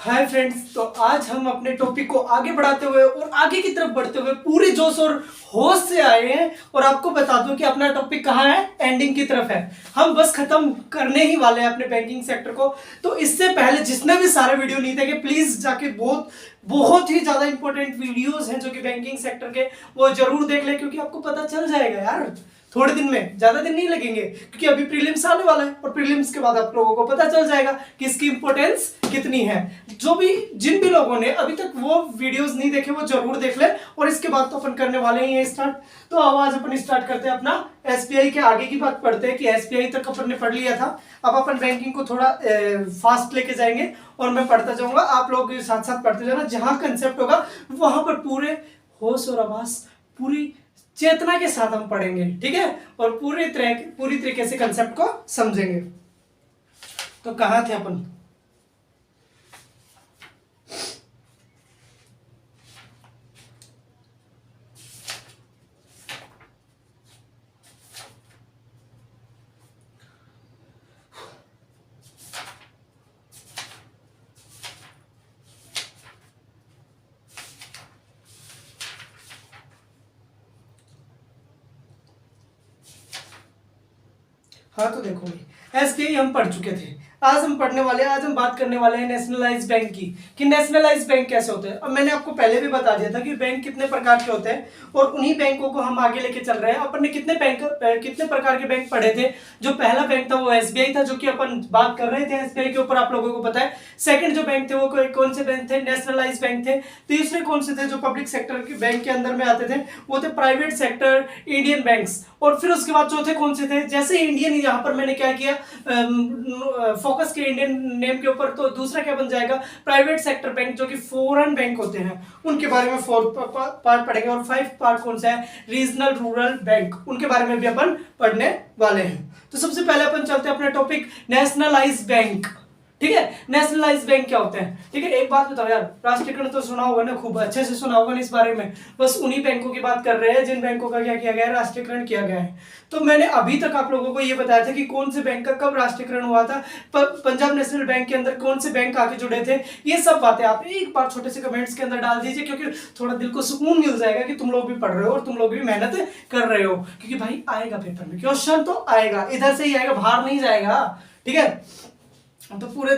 Hi friends, तो आज हम अपने टॉपिक को आगे बढ़ाते हुए और आगे की तरफ बढ़ते हुए पूरे जोश और होश से आए हैं। और आपको बता दूं कि अपना टॉपिक कहाँ है, एंडिंग की तरफ है। हम बस खत्म करने ही वाले हैं अपने बैंकिंग सेक्टर को। तो इससे पहले जिसने भी सारे वीडियो नहीं देखे प्लीज जाके बहुत बहुत ही ज्यादा इंपॉर्टेंट वीडियोस हैं जो कि बैंकिंग सेक्टर के, वो जरूर देख ले, क्योंकि आपको पता चल जाएगा यार थोड़े दिन में, ज्यादा दिन नहीं लगेंगे, क्योंकि अभी प्रीलिम्स आने वाला है और प्रीलिम्स के बाद आप लोगों को पता चल जाएगा कि इसकी इंपॉर्टेंस कितनी है। जिन भी लोगों ने अभी तक वो वीडियोस नहीं देखे वो जरूर देख ले। और इसके बाद तो अपन करने वाले ही हैं स्टार्ट। तो आज अपन स्टार्ट करते हैं अपना एसबीआई के आगे की बात पढ़ते हैं कि एसबीआई तक अपन ने पढ़ लिया था। अब अपन बैंकिंग को थोड़ा फास्ट लेके जाएंगे और मैं पढ़ता जाऊंगा, आप लोग साथ साथ पढ़ते जाना। जहां कंसेप्ट होगा वहां पर पूरे होश और आवाज, पूरी चेतना के साथ हम पढ़ेंगे, ठीक है, और पूरी तरीके से कंसेप्ट को समझेंगे। तो कहां थे अपन? हाँ तो देखो भाई, एसबीआई हम पढ़ चुके थे। आज हम बात करने वाले हैं नेशनलाइज बैंक की, कि नेशनलाइज बैंक कैसे होते हैं। अब मैंने आपको पहले भी बता दिया था कि बैंक कितने प्रकार के होते हैं और उन्हीं बैंकों को हम आगे लेके चल रहे हैं। अपन ने कितने प्रकार के बैंक पढ़े थे। जो पहला बैंक था वो एसबीआई था, जो कि अपन बात कर रहे थे एसबीआई के ऊपर, आप लोगों को पता है। सेकंड जो बैंक थे वो कौन से बैंक थे? नेशनलाइज बैंक थे। तीसरे कौन से थे जो पब्लिक सेक्टर के बैंक के अंदर में आते थे? वो थे प्राइवेट सेक्टर इंडियन बैंक्स। और फिर उसके बाद चौथे कौन से थे? जैसे इंडियन, यहाँ पर मैंने क्या किया, फोकस के इंडियन नेम के ऊपर, तो दूसरा क्या बन जाएगा? प्राइवेट सेक्टर बैंक, जो कि फॉरेन बैंक होते हैं, उनके बारे में 4 पार्ट पढ़ेंगे। और 5 पार्ट कौन सा है? रीजनल रूरल बैंक, उनके बारे में भी अपन पढ़ने वाले हैं। तो सबसे पहले अपन चलते हैं अपने टॉपिक नेशनलाइज बैंक, ठीक है। नेशनलाइज बैंक क्या होते हैं? ठीक है, एक बात बताओ यार, राष्ट्रीयकरण तो सुना होगा ना, खूब अच्छे से सुना होगा ना इस बारे में। बस उन्हीं बैंकों की बात कर रहे हैं जिन बैंकों का क्या किया गया है, राष्ट्रीयकरण किया गया है। तो मैंने अभी तक आप लोगों को ये बताया था कि कौन से बैंक का कब राष्ट्रीयकरण हुआ था, पंजाब नेशनल बैंक के अंदर कौन से बैंक आके जुड़े थे। ये सब बातें आप एक बार छोटे से कमेंट्स के अंदर डाल दीजिए, क्योंकि थोड़ा दिल को सुकून मिल जाएगा कि तुम लोग भी पढ़ रहे हो और तुम लोग भी मेहनत कर रहे हो। क्योंकि भाई आएगा पेपर में क्वेश्चन, तो आएगा, इधर से ही आएगा, बाहर नहीं जाएगा, ठीक है। तो पूरे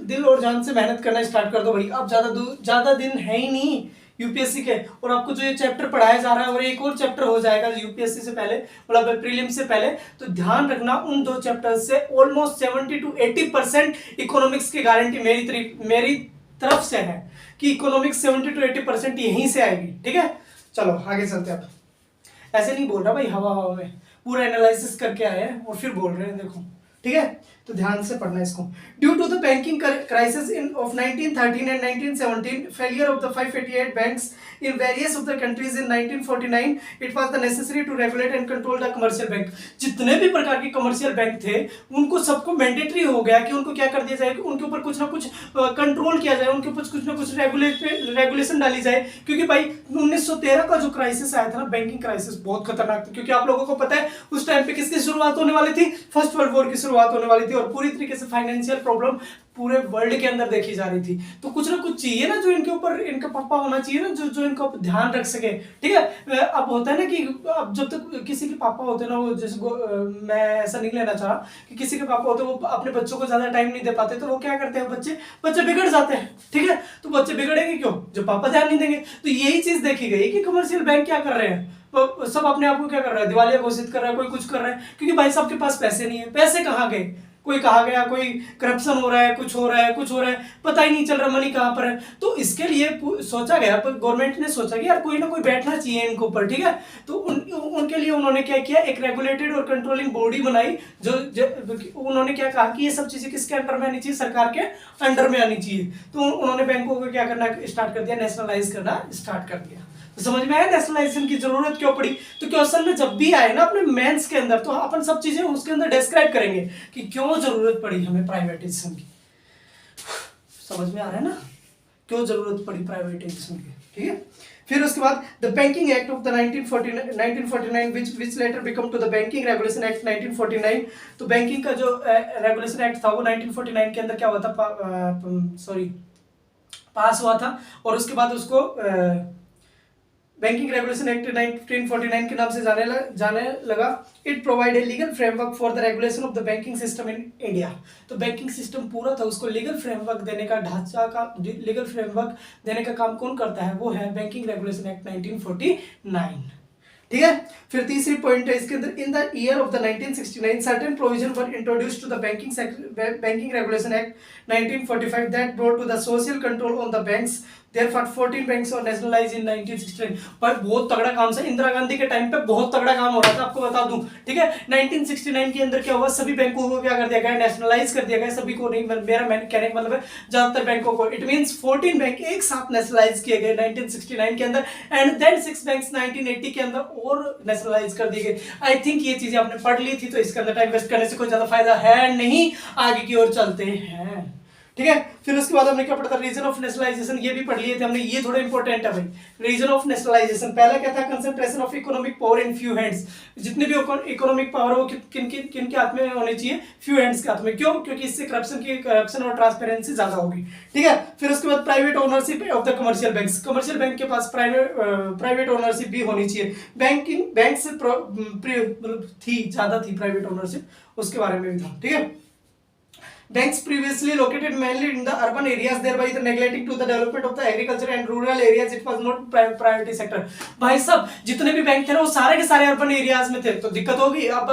दिल और जान से मेहनत करना स्टार्ट कर दो भाई। अब ज्यादा दिन है ही नहीं यूपीएससी के, और आपको जो ये चैप्टर पढ़ाया जा रहा है और एक और चैप्टर हो जाएगा यूपीएससी से पहले, मतलब प्रीलिम से पहले। तो ध्यान रखना, उन 2 चैप्टर्स से ऑलमोस्ट 70 to 80% इकोनॉमिक्स की गारंटी मेरी तरफ से है कि इकोनॉमिक्स 70 to 80% यहीं से आएगी, ठीक है। चलो आगे चलते हैं। अब ऐसे नहीं बोल रहा भाई हवा हवा में, पूरा एनालिसिस करके आए हैं और फिर बोल रहे हैं, देखो, ठीक है। तो ध्यान से पढ़ना इसको। Due to the banking crisis of 1913 and 1917, failure of the 588 banks in various of the countries in 1949, it was the necessary to regulate and control the commercial bank. जितने भी प्रकार के कमर्शियल बैंक थे उनको सबको मैंडेटरी हो गया कि उनको क्या कर दिया जाए, कि उनके ऊपर कुछ ना कुछ कंट्रोल किया जाए, उनके ऊपर कुछ ना कुछ रेगुलेशन डाली जाए। क्योंकि भाई 1913 का जो क्राइसिस आया था ना, बैंकिंग क्राइसिस, बहुत खतरनाक था। क्योंकि आप लोगों को पता है उस टाइम पे किसकी शुरुआत होने वाली थी? फर्स्ट वर्ल्ड वॉर की शुरुआत होने वाली थी, और पूरी तरीके से फाइनेंशियल प्रॉब्लम पूरे वर्ल्ड के अंदर देखी जा रही थी। तो कुछ ना कुछ चाहिए ना जो इनके ऊपर, इनका पप्पा होना चाहिए ना जो इनका ध्यान रख सके, ठीक है। अब होता है ना कि अब जब तक किसी के पापा होते हैं ना, वो जैसे मैं ऐसा नहीं लेना चाह कि किसी के पापा होते हैं वो अपने बच्चों को ज्यादा टाइम नहीं दे पाते, तो वो क्या करते हैं, बच्चे बिगड़ जाते हैं, ठीक है। तो बच्चे बिगड़ेंगे क्यों? जब पापा ध्यान नहीं देंगे। तो यही चीज देखी गई कि कमर्शियल बैंक क्या कर रहे हैं, तो सब अपने आप को क्या कर रहा है, दिवालिया घोषित कर रहा है, कोई कुछ कर रहा है। क्योंकि भाई सबके पास पैसे नहीं है। पैसे कहाँ गए? कोई कहा गया, कोई करप्शन हो रहा है, कुछ हो रहा है, पता ही नहीं चल रहा मनी कहाँ पर है। तो इसके लिए सोचा गया, गवर्नमेंट ने सोचा कि यार कोई ना कोई बैठना चाहिए इनके ऊपर, ठीक है। तो उनके लिए उन्होंने क्या किया, एक रेगुलेटेड और कंट्रोलिंग बॉडी बनाई। उन्होंने क्या कहा कि ये सब चीजें किसके अंडर में आनी चाहिए? सरकार के अंडर में आनी चाहिए। तो उन्होंने बैंकों को क्या करना स्टार्ट कर दिया, नेशनलाइज करना स्टार्ट कर दिया। तो समझ में आया नेशनलाइजेशन की जरूरत क्यों पड़ी? तो क्वेश्चन में जब भी आए ना अपने मेंस के अंदर, तो अपन सब चीजें उसके अंदर डिस्क्राइब करेंगे कि क्यों जरूरत पड़ी हमें प्राइवेटाइजेशन की। समझ में आ रहा है ना, क्यों जरूरत पड़ी प्राइवेटाइजेशन की, ठीक है। फिर उसके बाद the banking act of the 1949 which later become to the banking regulation act 1949। तो बैंकिंग का जो रेगुलेशन एक्ट था वो 1949 के अंदर क्या हुआ था, सॉरी पास हुआ था, और उसके बाद उसको बैंकिंग रेगुलेशन एक्ट 1949 के नाम से जाने लगा। It provide a legal framework for the regulation of the banking system in India. तो बैंकिंग सिस्टम पूरा था, उसको लीगल फ्रेमवर्क देने का लीगल फ्रेमवर्क देने का काम कौन करता है, वो है बैंकिंग रेगुलेशन एक्ट 1949। ठीक है। फिर तीसरी पॉइंट है इसके अंदर, in the year of the 1969 certain provision were introduced to the banking regulation act 1945 that brought to the social control on the banks. Therefore 14 banks और नेशनलाइज इन 1969। पर बहुत तगड़ा काम से इंदिरा गांधी के टाइम पे बहुत तगड़ा काम हो रहा था, आपको बता दूं। ठीक है, 1969 के अंदर क्या हुआ, सभी बैंकों को क्या कर दिया गया, नेशनलाइज कर दिया गया। सभी को नहीं, मेरा कहने का मतलब है ज्यादातर बैंकों को। इट मींस 14 बैंक एक साथ नेशनलाइज किए गए 1969 के अंदर, एंड देन 6 बैंक्स 1980 के अंदर और नेशनलाइज कर दिए गए। आई थिंक ये चीजें आपने पढ़ ली थी, तो इसके अंदर टाइम वेस्ट करने से कोई ज्यादा फायदा है नहीं। आगे की ओर चलते हैं। ठीक है। फिर उसके बाद हमने क्या पढ़ा था, रीजन ऑफ नेशनलाइजेशन, ये भी पढ़ लिए थे हमने। ये थोड़ा इंपॉर्टेंट है भाई। रीजन ऑफ नेशनलाइजेशन पहला क्या था, concentration of economic power in few hands. जितने भी इकोनॉमिक पावर हो किन के हाथ में होनी चाहिए, फ्यू हैंड्स के हाथ में। क्यों? क्योंकि इससे करप्शन और ट्रांसपेरेंसी ज्यादा होगी। ठीक है। फिर उसके बाद private ownership of the commercial banks. Commercial bank के पास प्राइवेट ओनरशिप भी होनी चाहिए। बैंक से मतलब ज्यादा थी प्राइवेट ओनरशिप, उसके बारे में भी था। ठीक है। Banks previously located mainly in the urban areas, thereby neglecting to the development of the agriculture and rural areas. It was not priority sector. भाई सब जितने भी बैंक थे ना, वो सारे के सारे अर्बन एरियाज में थे, तो दिक्कत होगी। अब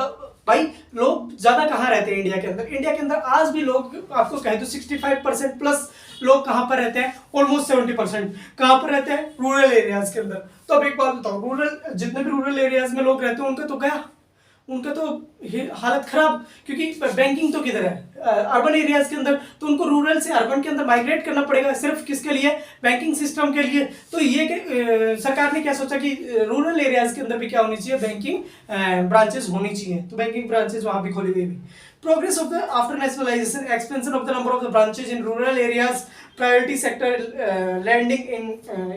भाई लोग ज्यादा कहाँ रहते हैं इंडिया के अंदर? इंडिया के अंदर आज भी लोग, आपको कहे तो 65% प्लस लोग कहाँ पर रहते हैं, ऑलमोस्ट 70% कहाँ पर रहते हैं, रूरल एरियाज के अंदर। तो अब एक बात बताओ, रूरल जितने भी रूरल एरियाज में लोग रहते हैं उनका तो क्या, उनका तो हालत खराब। क्योंकि बैंकिंग तो किधर है, अर्बन एरियाज के अंदर, तो उनको रूरल से अर्बन के अंदर माइग्रेट करना पड़ेगा, सिर्फ किसके लिए, बैंकिंग सिस्टम के लिए। तो ये सरकार ने क्या सोचा कि रूरल एरियाज के अंदर भी क्या होनी चाहिए, बैंकिंग ब्रांचेस होनी चाहिए। तो बैंकिंग ब्रांचेस वहां भी खोली गई। Progress of the after nationalization, expansion of the number of the branches in rural areas, priority sector lending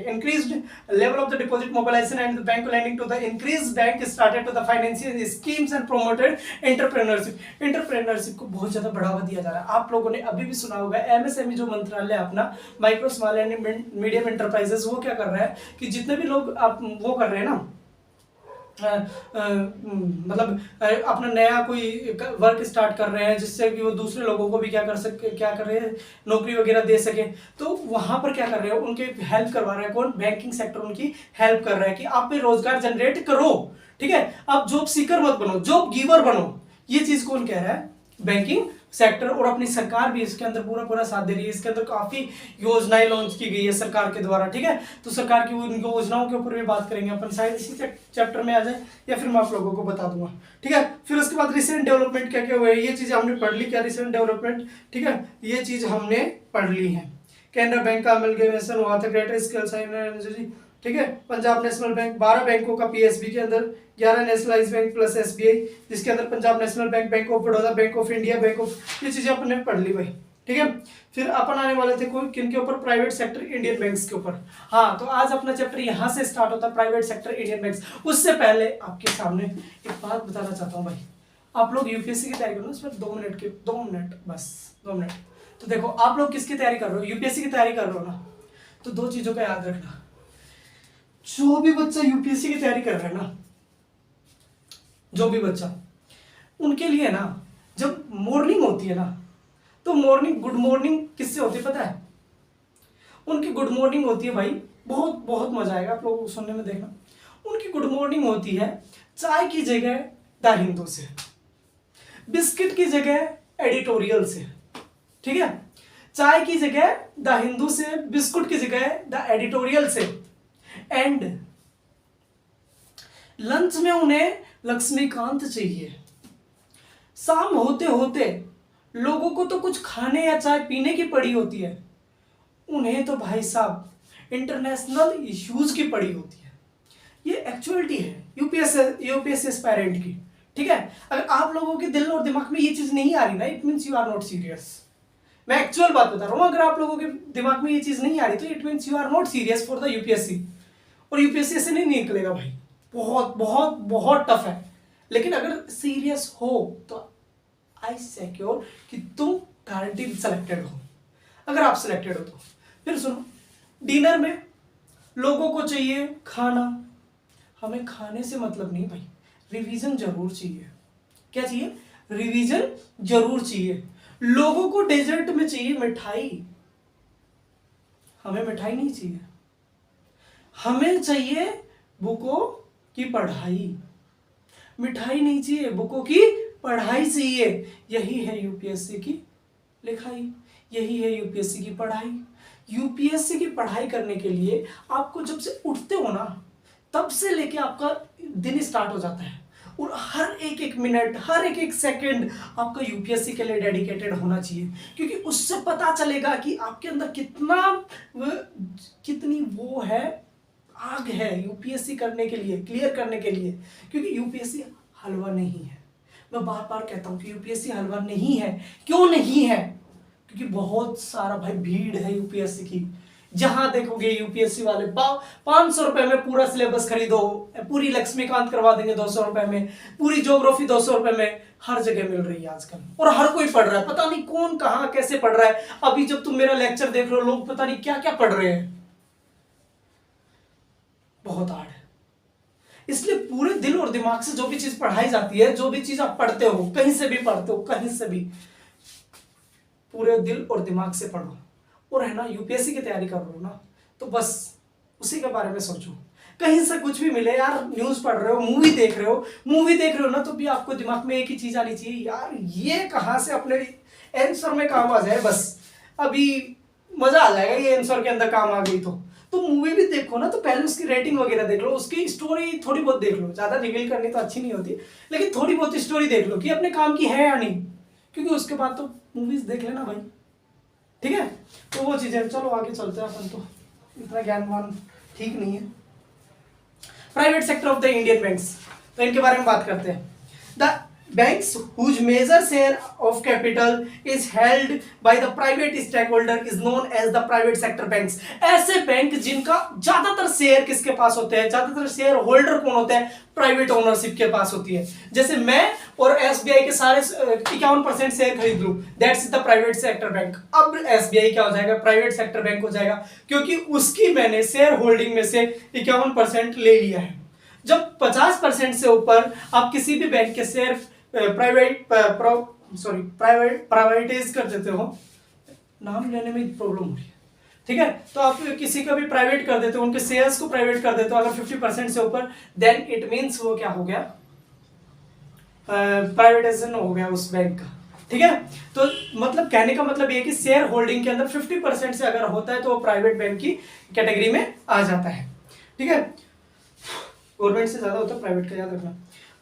increased level of the deposit mobilization and the bank lending to the increased bank started to the financial schemes and promoted entrepreneurship. Entrepreneurship को बहुत ज्यादा बढ़ावा दिया जा रहा है। आप लोगों ने अभी भी सुना होगा MSME जो मंत्रालय अपना, micro small and medium enterprises, वो क्या कर रहा है कि जितने भी लोग आप वो कर रहे हैं ना, मतलब अपना नया कोई वर्क स्टार्ट कर रहे हैं, जिससे कि वो दूसरे लोगों को भी क्या कर रहे हैं, नौकरी वगैरह दे सके। तो वहां पर क्या कर रहे हैं, उनके हेल्प करवा रहे हैं कौन, बैंकिंग सेक्टर उनकी हेल्प कर रहा है कि आप भी रोजगार जनरेट करो। ठीक है, आप जॉब सीकर मत बनो, जॉब गिवर बनो। ये चीज कौन कह रहा है, बैंकिंग सेक्टर। और अपनी सरकार भी इसके अंदर पूरा साथ दे रही है। इसके अंदर काफी योजनाएं लॉन्च की गई है सरकार के द्वारा। ठीक है, तो सरकार की उन योजनाओं के ऊपर भी बात करेंगे अपन, शायद इसी चैप्टर में आ जाए या फिर मैं आप लोगों को बता दूंगा। ठीक है, फिर उसके बाद रिसेंट डेवलपमेंट क्या क्या हुआ है, ये चीज हमने पढ़ ली। क्या रिसेंट डेवलपमेंट, ठीक है, ये चीज हमने पढ़ ली है। कैनरा बैंक का अमलगमेंट हुआ था, ग्रेटर स्केल। ठीक है, पंजाब नेशनल बैंक, 12 बैंकों का पीएसबी के अंदर, 11 नेशनलाइज बैंक प्लस एसबीआई, जिसके अंदर Punjab national bank, bank of Baroda, bank of India, bank of, ये चीजें अपन ने पढ़ ली भाई। ठीक है, फिर अपन आने वाले थे कोई किन के ऊपर, प्राइवेट सेक्टर इंडियन बैंक्स के ऊपर। हाँ, तो आज अपना चैप्टर यहाँ से स्टार्ट होता है, प्राइवेट सेक्टर इंडियन बैंक्स। उससे पहले आपके सामने एक बात बताना चाहता हूँ भाई, आप लोग यूपीएससी की तैयारी करो, उसमें 2 मिनट बस, 2 मिनट। तो देखो आप लोग किसकी तैयारी कर रहे हो, यूपीएससी की तैयारी कर रहे हो ना, तो 2 चीजों का याद रखना। जो भी बच्चा यूपीएससी की तैयारी कर रहा है ना, जो भी बच्चा, उनके लिए ना जब मॉर्निंग होती है ना, तो मॉर्निंग, गुड मॉर्निंग किससे होती है पता है, उनकी गुड मॉर्निंग होती है भाई, बहुत बहुत मजा आएगा आप लोगों को सुनने में, देखना। उनकी गुड मॉर्निंग होती है चाय की जगह द हिंदू से, बिस्किट की जगह एडिटोरियल से। ठीक है, चाय की जगह द हिंदू से, बिस्कुट की जगह द एडिटोरियल से, एंड लंच में उन्हें लक्ष्मीकांत चाहिए। शाम होते होते लोगों को तो कुछ खाने या चाय पीने की पड़ी होती है, उन्हें तो भाई साहब इंटरनेशनल इश्यूज की पड़ी होती है। ये एक्चुअलिटी है यूपीएससी एस्पायरेंट की। ठीक है, अगर आप लोगों के दिल और दिमाग में ये चीज नहीं आ रही ना, it means you are not serious. मैं एक्चुअल बात बता रहा हूं, अगर आप लोगों के दिमाग में ये चीज नहीं आ रही, तो it means you are not serious for the UPSC. और यूपीएससी से नहीं निकलेगा भाई, बहुत बहुत बहुत टफ है। लेकिन अगर सीरियस हो तो आई सिक्योर कि तुम गारंटी सिलेक्टेड हो। अगर आप सिलेक्टेड हो तो फिर सुनो, डिनर में लोगों को चाहिए खाना, हमें खाने से मतलब नहीं भाई, रिवीजन जरूर चाहिए। क्या चाहिए? रिवीजन जरूर चाहिए। लोगों को डेजर्ट में चाहिए मिठाई, हमें मिठाई नहीं चाहिए। हमें चाहिए बुकों की पढ़ाई, मिठाई नहीं चाहिए, बुकों की पढ़ाई चाहिए। यही है यूपीएससी की लिखाई, यही है यूपीएससी की पढ़ाई। यूपीएससी की पढ़ाई करने के लिए आपको जब से उठते हो ना, तब से लेके आपका दिन स्टार्ट हो जाता है, और हर एक एक मिनट, हर एक एक सेकंड आपका यूपीएससी के लिए डेडिकेटेड होना चाहिए, क्योंकि उससे पता चलेगा कि आपके अंदर कितनी वो है, आग है यूपीएससी करने के लिए, क्लियर करने के लिए। क्योंकि यूपीएससी हलवा नहीं है, मैं बार बार कहता हूं कि यूपीएससी हलवा नहीं है। क्यों नहीं है? क्योंकि बहुत सारा भाई भीड़ है यूपीएससी की। जहां देखोगे यूपीएससी वाले 500 रुपए में पूरा सिलेबस खरीदो, पूरी लक्ष्मीकांत करवा देंगे 200 रुपए में, पूरी ज्योग्राफी 200 रुपए में, हर जगह मिल रही है आजकल, और हर कोई पढ़ रहा है। पता नहीं कौन कहां कैसे पढ़ रहा है। अभी जब तुम मेरा लेक्चर देख रहे हो, लोग पता नहीं क्या क्या पढ़ रहे हैं, बहुत हार्ड है। इसलिए पूरे दिल और दिमाग से जो भी चीज पढ़ाई जाती है, जो भी चीज आप पढ़ते हो, कहीं से भी पढ़ते हो, कहीं से भी, पूरे दिल और दिमाग से पढ़ो। और है ना, यूपीएससी की तैयारी कर रहे हो ना, तो बस उसी के बारे में सोचो। कहीं से कुछ भी मिले यार, न्यूज पढ़ रहे हो, मूवी देख रहे हो ना, तो भी आपको दिमाग में एक ही चीज आनी चाहिए, यार ये कहां से अपने आंसर में काम आ जाए, बस अभी मजा आ जाएगा ये आंसर के अंदर काम आ गई तो मूवी भी देखो ना, तो पहले उसकी रेटिंग वगैरह देख लो, उसकी स्टोरी थोड़ी बहुत देख लो, ज्यादा रिवील करनी तो अच्छी नहीं होती, लेकिन थोड़ी बहुत स्टोरी देख लो कि अपने काम की है या नहीं, क्योंकि उसके बाद तो मूवीज देख लेना भाई, ठीक है। तो वो चीजें, चलो आगे चलते हैं अपन, तो इतना ज्ञानवान ठीक नहीं है। Private sector of the Indian banks, तो इनके बारे में बात करते हैं। The banks whose major share of capital is held by the private stakeholder is known as the private sector banks। ऐसे बैंक जिनका ज्यादातर शेयर किसके पास होते हैं, ज्यादातर शेयर होल्डर कौन होते हैं, प्राइवेट ओनरशिप के पास होती है। जैसे मैं और एसबीआई के सारे 51% शेयर खरीद लूं, that's the private sector bank. अब एसबीआई क्या हो जाएगा, प्राइवेट सेक्टर बैंक हो जाएगा, क्योंकि उसकी मैंने शेयर होल्डिंग में से 51% ले लिया है। जब 50% से ऊपर आप किसी भी बैंक के शेयर प्राइवेटाइज कर देते हो, नाम लेने में प्रॉब्लम हो रही है, ठीक है, तो आप किसी का भी प्राइवेट कर देते हो, उनके शेयर्स को प्राइवेट कर देते हो अगर 50% से ऊपर, देन इट मींस वो क्या हो गया, प्राइवेटाइजेशन हो गया उस बैंक का, ठीक है। तो मतलब कहने का मतलब ये कि शेयर होल्डिंग के अंदर 50% से अगर होता है तो वो प्राइवेट बैंक की कैटेगरी में आ जाता है, ठीक है। गवर्नमेंट से ज्यादा होता है प्राइवेट का, याद रखना।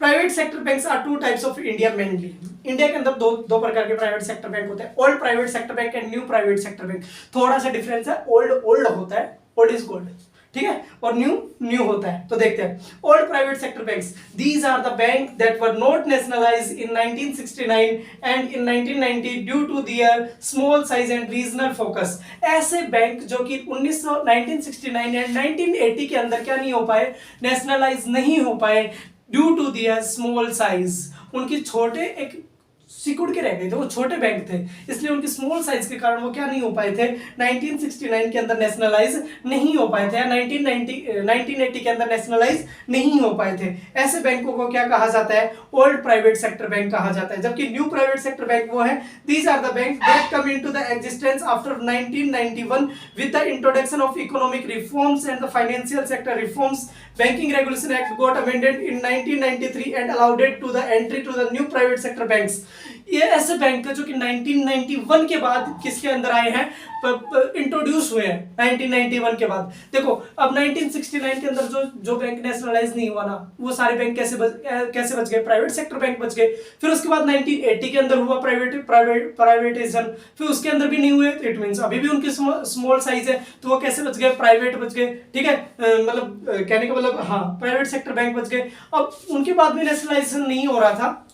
Private sector banks are two types of India mainly. India के अंदर दो प्रकार के प्राइवेट सेक्टर बैंक होते हैं, old private sector bank and new private sector bank. थोड़ा सा डिफरेंस है, ओल्ड होता है, ओल्ड इज गोल्ड, ठीक है, और न्यू होता है। तो देखते हैं old private sector banks, these are the bank that were not nationalised in 1969 and in 1990 due to their small size and regional focus. ऐसे बैंक जो कि 1969 एंड 1980 के अंदर क्या नहीं हो पाए, नेशनलाइज नहीं हो पाए, due to their small size, उनकी छोटे एक सिकुड़ के रह गए थे, वो छोटे बैंक थे, इसलिए उनकी स्मॉल साइज के कारण वो क्या नहीं हो पाए थे, 1969 के अंदर नेशनलाइज नहीं हो पाए थे, या 1980 के अंदर नेशनलाइज नहीं हो पाए थे। ऐसे बैंकों को क्या कहा जाता है, ओल्ड प्राइवेट सेक्टर बैंक कहा जाता है। जबकि न्यू प्राइवेट सेक्टर बैंक वो है, these are the bank that come into the existence after 1991 with the introduction of economic reforms and the financial sector reforms. Banking Regulation Act got amended in 1993 and allowed it to the entry to the new private sector banks। ये ऐसे bank जो कि 1991 के बाद किसके अंदर आए हैं, इंट्रोड्यूस हुए हैं 1991 के बाद। देखो अब 1969 के अंदर जो बैंक नेशनलाइज नहीं हुआ ना, वो सारे बैंक कैसे बच गए, प्राइवेट सेक्टर बैंक बच गए। फिर उसके बाद 1980 के अंदर हुआ प्राइवेटाइजेशन, फिर उसके अंदर भी नहीं हुए, इट मींस अभी भी उनकी स्मॉल साइज है, तो वो कैसे बच गए, प्राइवेट बच गए, ठीक है। मतलब कहने का मतलब हाँ, प्राइवेट सेक्टर बैंक बच गए। अब उनके बाद भी नेशनलाइजेशन नहीं हो रहा था,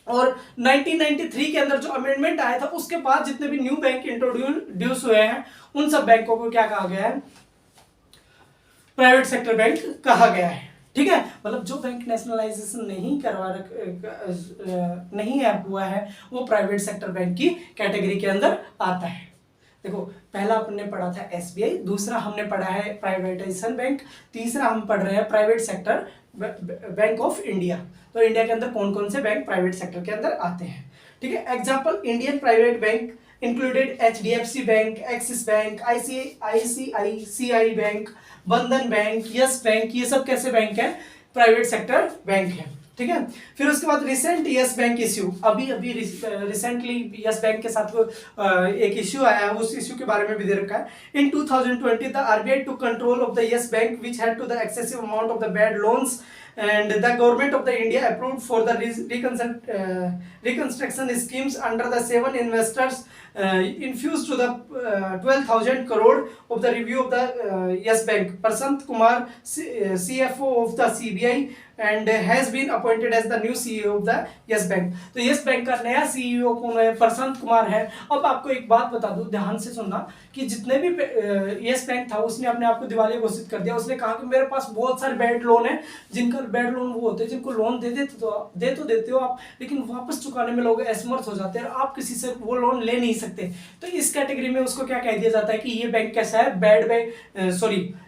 और 1993 के अंदर जो अमेंडमेंट आया था, उसके बाद जितने भी न्यू बैंक इंट्रोड्यूस हुए हैं, उन सब बैंकों को क्या कहा गया है, प्राइवेट सेक्टर बैंक कहा गया है, ठीक है। मतलब जो बैंक नेशनलाइजेशन नहीं हुआ है, वो प्राइवेट सेक्टर बैंक की कैटेगरी के अंदर आता है। देखो, पहला हमने पढ़ा था एसबीआई, दूसरा हमने पढ़ा है प्राइवेटाइजेशन बैंक, तीसरा हम पढ़ रहे हैं private sector bank of India. तो इंडिया के अंदर कौन कौन से बैंक प्राइवेट सेक्टर के अंदर आते हैं, ठीक है। Example, Indian private bank included HDFC bank, axis bank, ICICI bank, बंधन बैंक, यस बैंक, ये सब कैसे बैंक है, प्राइवेट सेक्टर बैंक है, ठीक है। फिर उसके बाद रिसेंट यस बैंक इश्यू, अभी रिसेंटली यस बैंक के साथ एक इश्यू आया है, उस इश्यू के बारे में भी दे रखा है। In 2020 the RBI to control of the yes bank which had to the excessive amount of the bad loans and the government of the India approved for the reconstruction schemes under the 7 investors infused to the 12,000 crore of the review of the Yes Bank. Prashant Kumar, CFO of the CBI and has been appointed as the new CEO of the Yes Bank. तो Yes Bank का नया CEO कौन है, प्रशांत कुमार है। अब आपको एक बात बता दूं, ध्यान से सुनना, कि जितने भी Yes Bank था उसने अपने आप को दिवालिया घोषित कर दिया। उसने कहा कि मेरे पास बहुत सारे बैड लोन है, जिनका बैड लोन वो होते हैं जिनको लोन दे देते हो आप, लेकिन वापस चुकाने में लोग असमर्थ हो जाते हैं और आप किसी से वो लोन ले नहीं सकते। तो इस कैटेगरी में उसको क्या कह दिया जाता है कि ये बैंक कैसा है, बैड बैंक,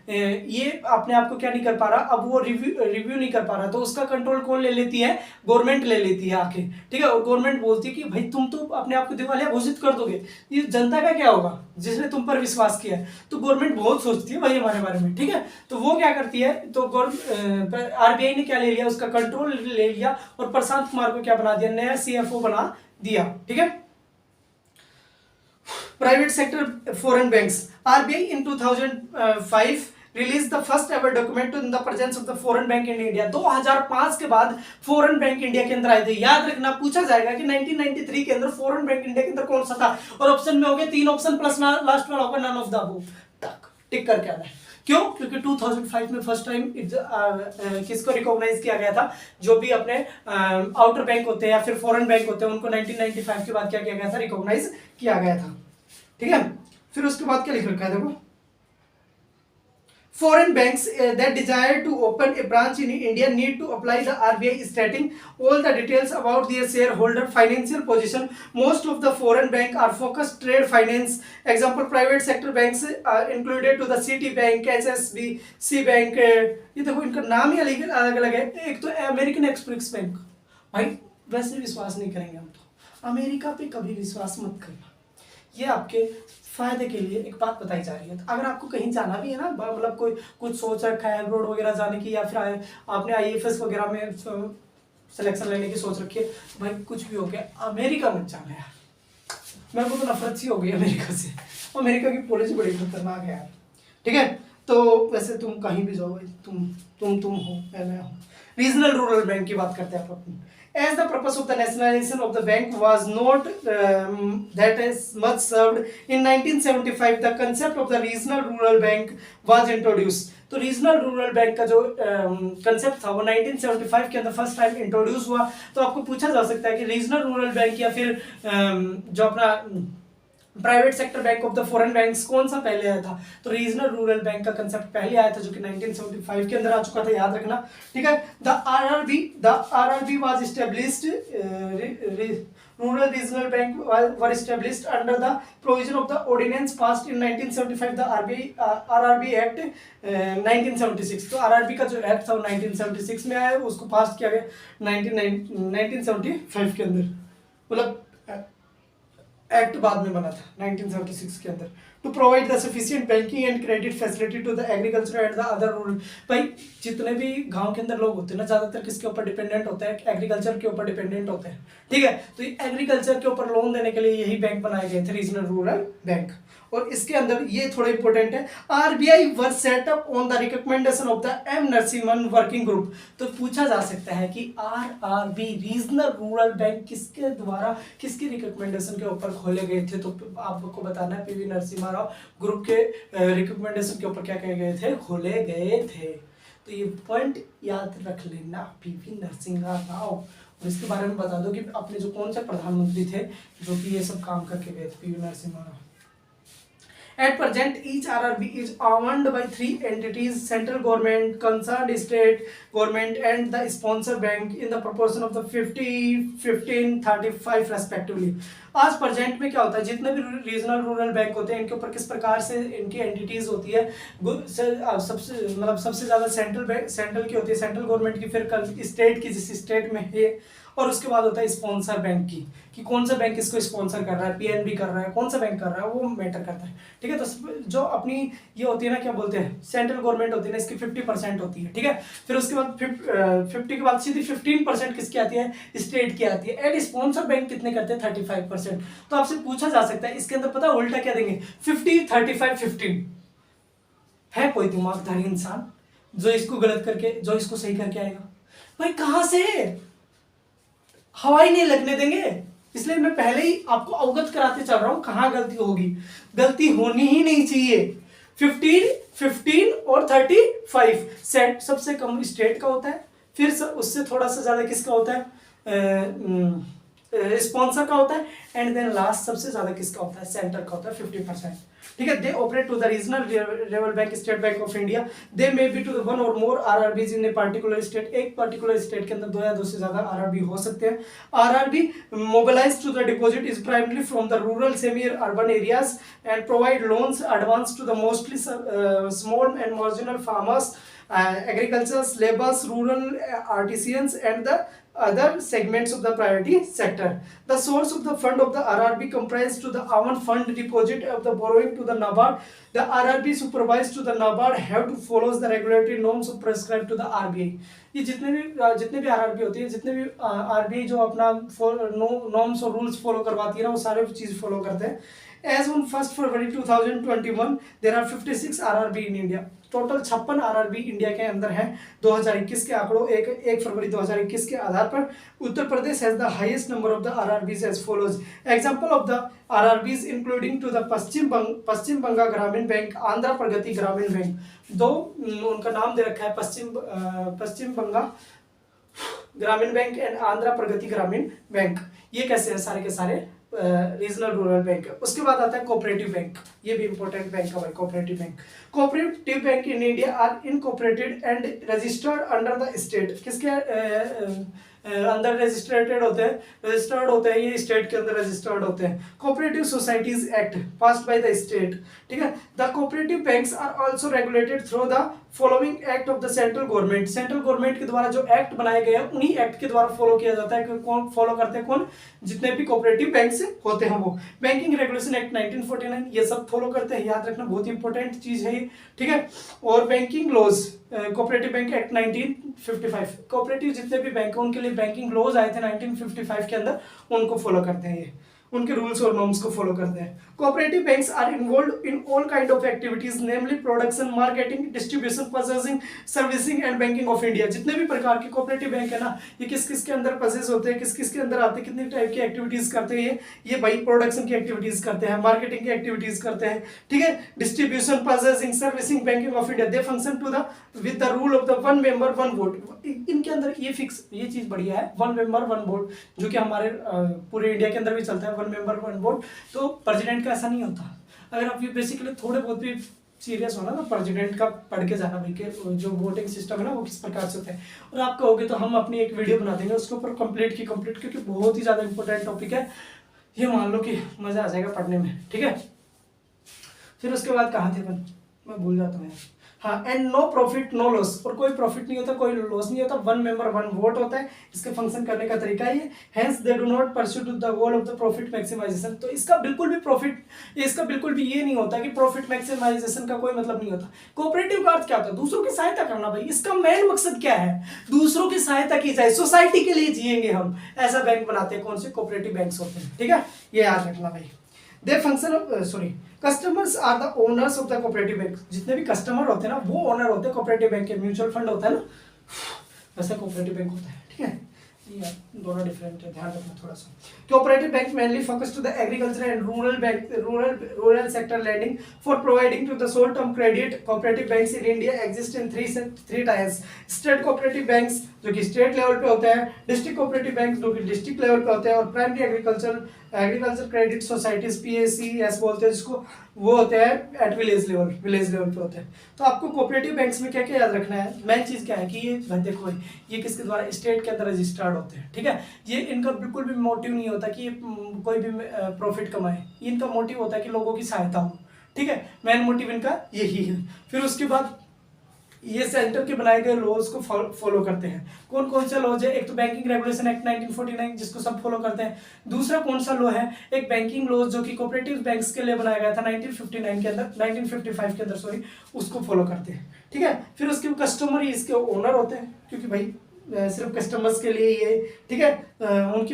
ये अपने आप को क्या नहीं कर पा रहा, अब वो रिव्यू नहीं कर पा रहा, तो उसका कंट्रोल कौन ले लेती है, गवर्नमेंट ले लेती है आके, ठीक है। और गवर्नमेंट बोलती है कि भाई तुम तो अपने आप को दिवालिया घोषित कर दोगे, ये जनता का क्या होगा जिसने तुम पर विश्वास किया है। तो गवर्नमेंट बहुत सोचती है भाई हमारे बारे में, ठीक है। तो वो क्या करती है, तो RBI ने क्या ले लिया, उसका कंट्रोल ले लिया और प्रशांत कुमार को क्या बना दिया, नया CFO बना दिया, ठीक है। Private sector foreign banks, RBI in 2005 released the first ever document in the presence of the foreign bank in India। 2005 के बाद फॉरेन बैंक इंडिया के अंदर आए थे। याद रखना, पूछा जाएगा कि 1993 के अंदर फॉरेन बैंक इंडिया के अंदर कौन सा था, और ऑप्शन में हो गए 3 ऑप्शन प्लस लास्ट वाला होगा नन ऑफ द अबव, तक टिक करके आना है। क्यों? क्योंकि 2005 में फर्स्ट टाइम किसको रिकॉग्नाइज किया गया था, जो भी अपने आउटर बैंक होते हैं या फिर फॉरेन बैंक होते हैं उनको 1995 के बाद क्या किया गया था, रिकॉग्नाइज किया गया था, ठीक है। फिर उसके बाद क्या लिख रखा है, देखो, foreign banks that desire to open a branch in India need to apply the RBI stating all the details about their shareholder financial position. Most of the foreign bank are focused trade finance. Example, private sector banks included to the Citibank, HSBC Bank। ये देखो इनका नाम ही अलग अलग है। एक तो American express bank, भाई वैसे विश्वास नहीं करेंगे हम, तो अमेरिका पे कभी विश्वास मत करना। ये आपके फायदे के लिए एक बात बताई जा रही है। तो अगर आपको कहीं जाना भी है ना, मतलब कोई कुछ सोच रखा है अब्रॉड वगैरह जाने की, या फिर आपने IAFS वगैरह में सिलेक्शन लेने की सोच रखी है, भाई कुछ भी हो गया अमेरिका मत जाना यार। मेरे को तो नफरत सी हो गई अमेरिका से, अमेरिका की पॉलिसी बड़ी खतरनाक है यार, ठीक है। तो वैसे तुम कहीं भी जाओ भाई, तुम हो, मैं हूँ। रीजनल रूरल बैंक की बात करते हैं आप। As the purpose of the nationalization of the bank was not that as much served, in 1975 the concept of the regional rural bank was introduced। तो रीजनल रूरल बैंक का जो concept था वो 1975 के अंदर फर्स्ट टाइम इंट्रोड्यूस हुआ। तो आपको पूछा जा सकता है कि रीजनल रूरल बैंक या फिर जो अपना private sector bank of the foreign banks कौन सा पहले आया था, तो रीजनल रूरल बैंक का कंसेप्ट पहले आया था, जो कि 1975 के अंदर आ चुका था, याद रखना, ठीक है। The RRB was established, rural regional bank were established under the provision of the ordinance passed in 1975, the RRB act 1976। तो RRB का जो एक्ट था वो 1976 में आया, उसको पास किया गया 1975 के अंदर, मतलब एक्ट बाद में बना था 1976 के अंदर। To provide the sufficient banking and credit facility to the agriculture and the other rural. भाई जितने भी गांव के अंदर लोग होते हैं ना, ज्यादातर किसके ऊपर डिपेंडेंट होते हैं, एग्रीकल्चर के ऊपर डिपेंडेंट होते हैं, ठीक है। तो एग्रीकल्चर के ऊपर लोन देने के लिए यही बैंक बनाए गए थे, रीजनल रूरल बैंक। और इसके अंदर ये थोड़ा इंपॉर्टेंट है, RBI were set up on the recommendation of the M Narasimhan working group. तो पूछा जा सकता है कि RRB रीजनल रूरल बैंक किसके द्वारा, किसकी रिकमेंडेशन के ऊपर खोले गए थे, तो आपको बताना है PV नरसिम्हा राव ग्रुप के रिकमेंडेशन के ऊपर क्या कहे गए थे, खोले गए थे। तो ये पॉइंट याद रख लेना, PV नरसिम्हा राव। और इसके बारे में बता दो कि अपने जो कौन से प्रधानमंत्री थे जो कि ये सब काम करके गए थे, PV Narasimha Rao. At present, each RRB is owned by three entities: central government, concerned state government, and the sponsor bank in the proportion of the 50, 15, 35 respectively. आज प्रेजेंट में क्या होता है, जितने भी रीजनल रूरल बैंक होते हैं इनके ऊपर किस प्रकार से इनकी एंटिटीज होती है, सबसे ज्यादा सेंट्रल की होती है, सेंट्रल गवर्नमेंट की, फिर स्टेट की जिस स्टेट में है, और उसके बाद होता है स्पॉन्सर बैंक की, कि कौन सा बैंक इसको स्पॉन्सर कर रहा है, पीएनबी कर रहा है, कौन सा बैंक कर रहा है, वो मैटर करता है। ठीक है, तो जो अपनी ये होती है ना, क्या बोलते हैं, सेंट्रल गवर्नमेंट होती है ना, इसकी 50% होती है। ठीक है, फिर उसके बाद 50 के बाद सीधी 15% किसकी आती है, स्टेट की आती है। एंड स्पॉन्सर बैंक कितने करते हैं, 35%। तो आपसे पूछा जा सकता है इसके अंदर, पता है उल्टा क्या देंगे, 50, 35, 15। है कोई दिमागदारी इंसान जो इसको गलत करके, जो इसको सही करके आएगा? भाई कहां से, हवाई नहीं लगने देंगे। इसलिए मैं पहले ही आपको अवगत कराते चल रहा हूं कहां गलती होगी, गलती होनी ही नहीं चाहिए। 15, 15 और 35 सेट सबसे कम स्टेट का होता है, फिर उससे थोड़ा सा ज्यादा किसका होता है, स्पॉन्सर का होता है, एंड देन लास्ट सबसे ज्यादा किसका होता है, सेंटर का होता है, 50%। ठीक है, they operate to the regional level bank, state bank of India. They may be to the one और more RRBs in a particular state. एक पर्टिकुलर स्टेट के अंदर दो या दो से ज्यादा आरआरबी हो सकते हैं। RRB mobilise to the deposit is primarily from the rural semi urban areas and provide loans advance to the mostly small and marginal farmers, agriculture laborers, rural artisans, and the other segments of the priority sector. The source of the fund of the RRB comprised to the own fund deposit of the borrowing to the NABARD. The RRB supervised to the NABARD have to follow the regulatory norms prescribed to the RBI. ये जितने भी RRB होती है, जितने भी RBI जो अपना norms और रूल्स फॉलो करवाती है ना, वो सारे चीज फॉलो करते हैं। As on 1 February 2021, there are 56 RRB in India. Total 56 RRB India के अंदर है। 2021 के आंकड़ों 1 फरवरी 2021 के आधार पर Uttar Pradesh has the highest number of the RRBs as follows. Example of the RRBs including to the Paschim Bengal Gramin bank, Andhra प्रगति ग्रामीण बैंक, दो उनका नाम दे रखा है, पश्चिम बंगाल ग्रामीण बैंक एंड आंध्र प्रगति ग्रामीण बैंक। ये कैसे है, सारे के सारे रीजनल रूरल बैंक है। उसके बाद आता है कोऑपरेटिव बैंक, ये भी इंपॉर्टेंट बैंक है भाई, cooperative bank. Cooperative bank in India are incorporated and registered under the state. किसके अंदर रजिस्टर्ड होते हैं, ये स्टेट के अंदर रजिस्टर्ड होते हैं। Cooperative societies act passed by the state. ठीक है, the cooperative banks are also regulated through the following act of the central government. Central government के द्वारा जो एक्ट बनाए गए हैं उन्हीं एक्ट के द्वारा फॉलो किया जाता है। कौन फॉलो करते हैं, कौन, जितने भी कोऑपरेटिव बैंक्स होते हैं वो। बैंकिंग रेगुलेशन एक्ट 1949 ये सब फॉलो करते हैं, याद रखना बहुत इंपॉर्टेंट चीज है ये। ठीक है, और banking laws, cooperative bank act 1955, cooperative जितने भी बैंक हैं उनके लिए बैंकिंग लॉज आए थे 1955 के अंदर, उनको फॉलो करते हैं ये, उनके रूल्स और नॉर्म्स को फॉलो करते हैं। Cooperative banks are involved in all kind of activities namely production, marketing, distribution, purchasing, servicing and banking of India. जितने भी प्रकार के कोऑपरेटिव बैंक है ना, ये किस किस के अंदर परचेस होते हैं, किस किस के अंदर आते हैं, कितने टाइप की एक्टिविटीज करते हैं ये भाई प्रोडक्शन की एक्टिविटीज करते हैं, मार्केटिंग की एक्टिविटीज करते हैं। ठीक है, distribution, purchasing, servicing, banking of India, they function to the with the rule of the one member one vote. इनके अंदर ये फिक्स, ये चीज बढ़िया है, वन मेंबर वन वोट, जो कि हमारे पूरे इंडिया के अंदर भी चलता है, वन मेंबर वन वोट। तो प्रेसिडेंट का ऐसा नहीं होता। अगर आप ये बेसिकली थोड़े बहुत भी सीरियस होना ना, प्रेसिडेंट का पढ़ के जाना भाई के जो वोटिंग सिस्टम है ना वो किस प्रकार से होता है। और आप कहोगे तो हम अपनी एक वीडियो बना देंगे उसके ऊपर कंप्लीट क्योंकि बहुत ही ज्यादा इंपॉर्टेंट टॉपिक है ये, मान लो कि मजा आ जाएगा पढ़ने में। ठीक है, फिर उसके बाद कहाँ थे अपन, मैं भूल जाता हूँ यार। हाँ, and no profit no loss, और कोई प्रॉफिट नहीं होता, कोई लॉस नहीं होता, वन मेंबर वन वोट होता है। इसके फंक्शन करने का तरीका ये, hence they do not pursue to the goal of the profit maximisation. तो इसका बिल्कुल भी ये नहीं होता कि प्रॉफिट मैक्सिमाइजेशन का कोई मतलब नहीं होता। कोऑपरेटिव का अर्थ क्या होता है, दूसरों की सहायता करना भाई। इसका मेन मकसद क्या है, दूसरों की सहायता की जाए, सोसाइटी के लिए जिएंगे हम, ऐसा बैंक बनाते हैं। कौन से कोऑपरेटिव बैंक्स होते हैं। ठीक है, ये याद रखना भाई। They function customers are the owners of the cooperative bank. जितने भी कस्टमर होते हैं ना वो ओनर होते हैं कोऑपरेटिव बैंक के। म्यूचुअल फंड होता है ना, वैसा कोऑपरेटिव बैंक होता है। ठीक है, या दोनों डिफरेंट है, ध्यान रखना थोड़ा सा। Cooperative bank mainly focus to the agriculture and rural sector landing for providing to the short term credit. Cooperative banks in India exist in three tiers. State cooperative banks जो कि स्टेट लेवल पे होते हैं, district cooperative bank जो कि district level पे होते हैं, और primary agriculture credit societies PACS बोलते हैं जिसको, वो होते हैं एट विलेज लेवल पे होते हैं। तो आपको कोऑपरेटिव बैंक्स में क्या क्या याद रखना है, मेन चीज क्या है कि ये देखो ये किसके द्वारा, स्टेट के अंदर रजिस्टर्ड होते हैं, ठीक है। ये इनका बिल्कुल भी मोटिव नहीं होता कि ये कोई भी प्रॉफिट कमाए, इनका मोटिव होता है कि लोगों की सहायता हो, ठीक है। मेन मोटिव इनका यही है। फिर उसके बाद ये सेंटर के बनाए गए लॉज को फॉलो करते हैं। कौन कौन से लॉज है, एक तो बैंकिंग रेगुलेशन एक्ट 1949 जिसको सब फॉलो करते हैं। दूसरा कौन सा लॉ है, एक बैंकिंग लॉज जो कि कोऑपरेटिव बैंक्स के लिए बनाया गया था 1959 के अंदर, 1955 के अंदर सॉरी, उसको फॉलो करते हैं, ठीक है। फिर उसके कस्टमर ही इसके ओनर होते हैं, क्योंकि भाई सिर्फ कस्टमर्स के लिए ही है, ठीक है, उनकी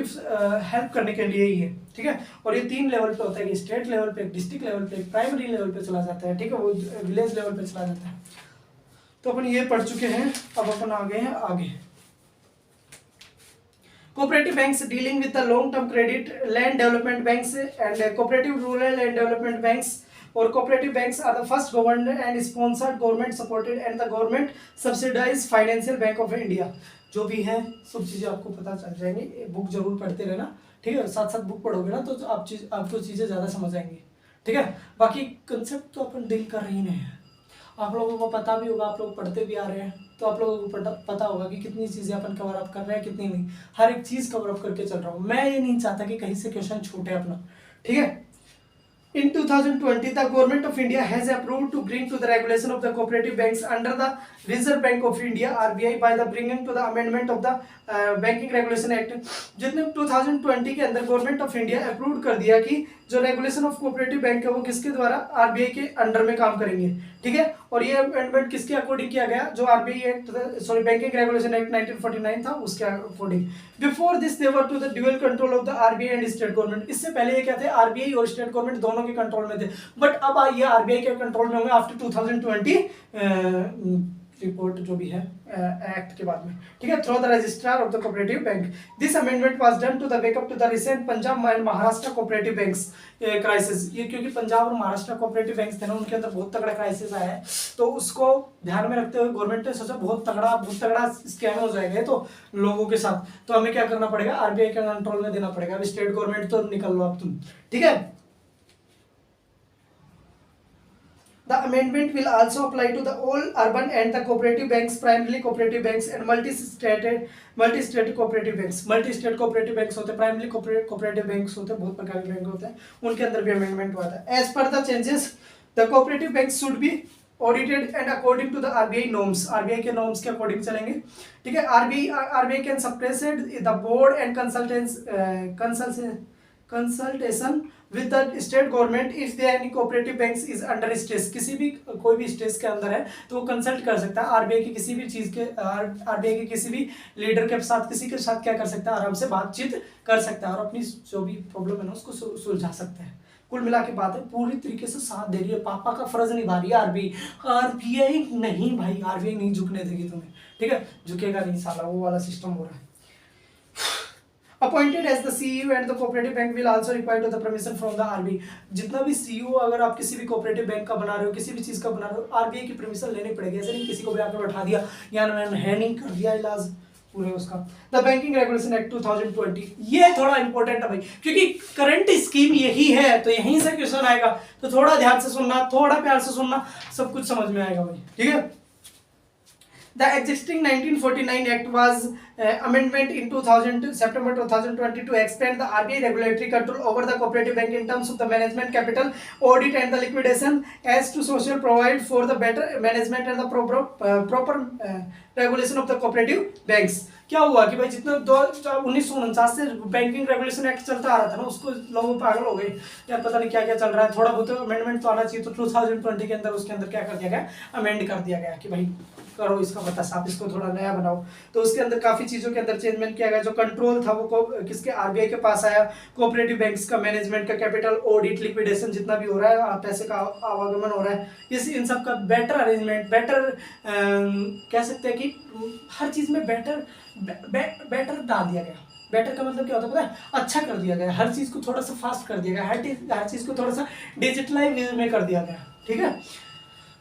हेल्प करने के लिए ही है, ठीक है। और ये 3 लेवल पे होता है कि स्टेट लेवल पे, डिस्ट्रिक्ट लेवल पे, प्राइमरी लेवल पे चला जाता है, ठीक है, वो विलेज लेवल पे चला जाता है। तो अपन ये पढ़ चुके हैं, अब अपन आ गए हैं आगे। Cooperative banks dealing with the long term credit, land development banks and cooperative rural and development banks. और cooperative banks are the first governed and sponsored, government supported and the government subsidized financial bank of India. जो भी है सब चीजें आपको पता चल जाएंगी, बुक जरूर पढ़ते रहना, ठीक है। साथ साथ बुक पढ़ोगे ना तो आपको चीजें ज्यादा समझ आएंगी, ठीक है। बाकी कंसेप्ट तो अपन डील कर ही नहीं है, आप लोगों को पता भी होगा, आप लोग पढ़ते भी आ रहे हैं, तो आप लोगों को पता होगा कि कितनी चीज़ें अपन कवर अप कर रहे हैं, कितनी नहीं। हर एक चीज़ कवर अप करके चल रहा हूँ मैं, ये नहीं चाहता कि कहीं से क्वेश्चन छूटे अपना, ठीक है। In 2020, the Government of India has approved to bring to the regulation of the cooperative banks under the Reserve Bank of India (RBI) by the bringing to the amendment of the Banking Regulation Act। जितने 2020 के अंदर government of India approve कर दिया कि जो regulation of cooperative bank है वो किसके द्वारा, RBI के अंडर में काम करेंगे, ठीक है। और ये अमेंडमेंट किसके अकॉर्डिंग किया गया, जो RBI act sorry banking regulation act 1949 था उसके अकॉर्डिंग। Before this they were to the dual control of the RBI and state government. इससे पहले ये क्या थे, RBI और स्टेट गवर्नमेंट दोनों के कंट्रोल में थे, बट अब ये RBI के कंट्रोल में होंगे आफ्टर 2020 रिपोर्ट जो भी है एक्ट के बाद में, ठीक है, through the registrar of the cooperative bank. This amendment was done to the wake up to the recent Punjab and Maharashtra cooperative banks crisis. ये क्योंकि पंजाब और महाराष्ट्र कोऑपरेटिव बैंक्स थे ना, उनके अंदर बहुत तगड़ा क्राइसिस आया है, तो उसको ध्यान में रखते हुए गवर्नमेंट ने सोचा बहुत तगड़ा स्कैम हो जाएगा तो लोगों के साथ, तो हमें क्या करना पड़ेगा, RBI के कंट्रोल में देना पड़ेगा। अब स्टेट गवर्नमेंट तो निकल लो अब तुम, ठीक है। The amendment will also apply to the all urban and the cooperative banks, primarily cooperative banks and multi-state cooperative banks। multi-state cooperative banks होते हैं, primarily cooperative banks होते हैं, बहुत प्रकार के बैंक होते हैं, उनके अंदर भी amendment हुआ था। As per the changes, the cooperative banks should be audited and according to the RBI norms। RBI के norms के according चलेंगे, ठीक है। RBI can suppress the board and consultation with the state government if there any cooperative banks is under stress। किसी भी कोई भी stress के अंदर है तो वो कंसल्ट कर सकता है RBI की किसी भी चीज के, RBI के किसी भी लीडर के साथ, किसी के साथ क्या कर सकता है, आराम से बातचीत कर सकता है और अपनी जो भी प्रॉब्लम है ना उसको सुलझा सकता है। कुल मिला के बात है पूरी तरीके से साथ दे रही है, पापा का फर्ज निभा रही है RBI नहीं भाई, RBI नहीं झुकने देगी तुम्हें, ठीक है, झुकेगा नहीं साला, वो वाला सिस्टम हो रहा है। Appointed as the CEO and the cooperative bank will also require to the permission from the RBI। जितना भी CEO अगर आप किसी भी कोऑपरेटिव बैंक का बना रहे हो, किसी भी चीज का बना रहे हो, RBI की परमिशन लेनी पड़ेगी। ऐसे नहीं किसी को भी आकर बैठा दिया या है नहीं कर दिया इलाज पूरे उसका। द बैंकिंग रेगुलेशन एक्ट 2020 ये थोड़ा इंपॉर्टेंट है भाई, क्योंकि करंट स्कीम यही है तो यहीं से क्वेश्चन आएगा, तो थोड़ा ध्यान से सुनना, थोड़ा प्यार से सुनना, सब कुछ समझ में आएगा भाई, ठीक है। The existing 1949 Act was amendment in September 2020 to expand the RBI regulatory control over the cooperative bank in terms of the management, capital, audit and the liquidation as to social provide for the better management and the proper regulation of the cooperative banks। क्या हुआ कि भाई जितना 1949 से banking regulation act चलता आ रहा था ना, उसको लोग पागल हो गए यार, पता नहीं क्या क्या चल रहा है, थोड़ा बहुत अमेंडमेंट तो आना चाहिए। तो 2020 के अंदर उसके अंदर क्या कर दिया गया, अमेंड कर दिया गया कि भाई करो इसका पता साफ, इसको थोड़ा नया बनाओ। तो उसके अंदर काफ़ी चीज़ों के अंदर चेंजमेंट किया गया। जो कंट्रोल था वो किसके, आरबीआई के पास आया। कोऑपरेटिव बैंक्स का मैनेजमेंट का, कैपिटल, ऑडिट, लिक्विडेशन जितना भी हो रहा है, पैसे का आवागमन हो रहा है, इन सब का बेटर अरेंजमेंट, बेटर कह सकते हैं कि हर चीज़ में बेटर डाल दिया गया। बेटर का मतलब क्या होता है पता है, अच्छा कर दिया गया। हर चीज़ को थोड़ा सा फास्ट कर दिया गया, हर चीज़ को थोड़ा सा डिजिटलाइज में कर दिया गया। ठीक है,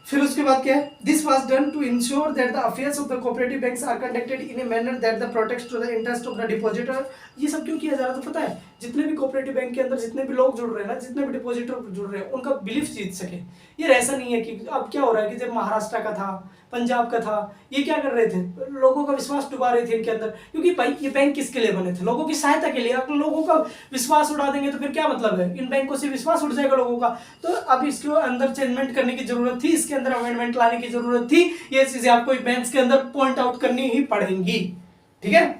फिर उसके बाद क्या है, this was done to ensure that the affairs of the cooperative banks are conducted in a manner that the protects to the interest of the depositor. ये सब क्यों किया जा रहा था पता है, जितने भी कोऑपरेटिव बैंक के अंदर जितने भी लोग जुड़ रहे हैं ना, जितने भी डिपॉजिटर जुड़ रहे हैं, उनका बिलीफ जीत सके। ये ऐसा नहीं है कि अब क्या हो रहा है कि जब महाराष्ट्र का था, पंजाब का था, ये क्या कर रहे थे, लोगों का विश्वास डुबा रहे थे इनके अंदर। क्योंकि भाई ये बैंक किसके लिए बने थे, लोगों की सहायता के लिए। अगर लोगों का विश्वास उड़ा देंगे तो फिर क्या मतलब है, इन बैंकों से विश्वास उड़ जाएगा लोगों का। तो अब इसके अंदर चेंजमेंट करने की जरूरत थी, इसके अंदर अमेंडमेंट लाने की जरूरत थी। ये चीजें आपको बैंक्स के अंदर पॉइंट आउट करनी ही पड़ेंगी। ठीक है,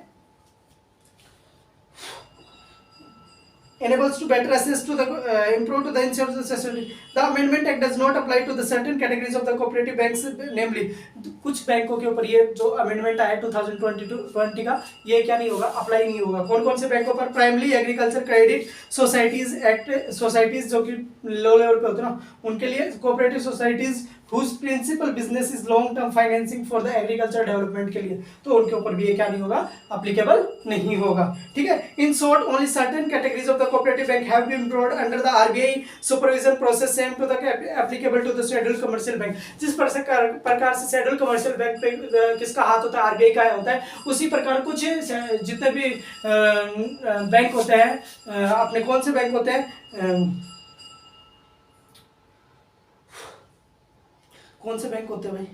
enables to better assist to the improve to the insurance society. The amendment act does not apply to the certain categories of the cooperative banks, namely कुछ बैंकों के ऊपर ये जो अमेंडमेंट आया 2020 का, ये क्या नहीं होगा, अप्लाई नहीं होगा। कौन कौन से बैंकों पर, primary agriculture credit societies act, societies जो कि लो लेवल पे होते हैं ना, उनके लिए, cooperative societies whose principal business is long term financing for the agriculture development के लिए, तो उनके ऊपर भी ये क्या नहीं होगा, अप्लीकेबल नहीं होगा। ठीक है, in short only certain categories of the cooperative bank have been brought under the RBI supervision process same to the applicable to the scheduled commercial bank. जिस प्रकार से शेड्यूल्ड कमर्शियल बैंक पे किसका हाथ होता है, आरबीआई का होता है, उसी प्रकार कुछ जितने भी बैंक होते हैं, अपने कौन से बैंक होते हैं, कौन से बैंक होते हैं भाई,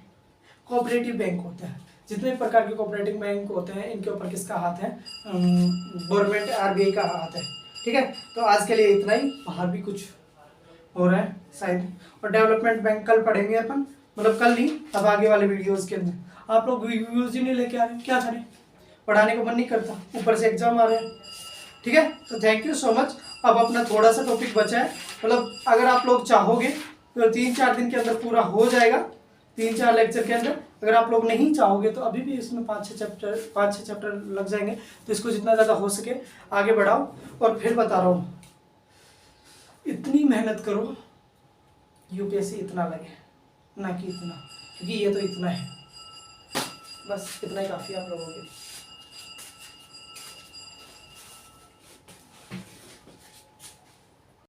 कोऑपरेटिव बैंक होते हैं। जितने प्रकार के कोऑपरेटिव बैंक होते हैं, इनके ऊपर किसका हाथ है, गवर्नमेंट, आरबीआई का हाथ है। ठीक है, तो आज के लिए इतना ही। बाहर भी कुछ हो रहा है शायद, और डेवलपमेंट बैंक कल पढ़ेंगे अपन, मतलब कल नहीं, अब आगे वाले वीडियोस के अंदर। आप लोग व्यूज ही नहीं लेके आ रहे, क्या करें, पढ़ाने को मन नहीं करता, ऊपर से एग्जाम आ रहे हैं। ठीक है, तो थैंक यू सो मच। अब अपना थोड़ा सा टॉपिक बचा है, मतलब अगर आप लोग चाहोगे तो 3-4 दिन के अंदर पूरा हो जाएगा, 3-4 लेक्चर के अंदर। अगर आप लोग नहीं चाहोगे तो अभी भी इसमें 5-6 चैप्टर लग जाएंगे। तो इसको जितना ज़्यादा हो सके आगे बढ़ाओ। और फिर बता रहा हूँ, इतनी मेहनत करो यूपीएससी इतना लगे, ना कि इतना, क्योंकि ये तो इतना है, बस इतना ही काफ़ी आप लोगों के लिए।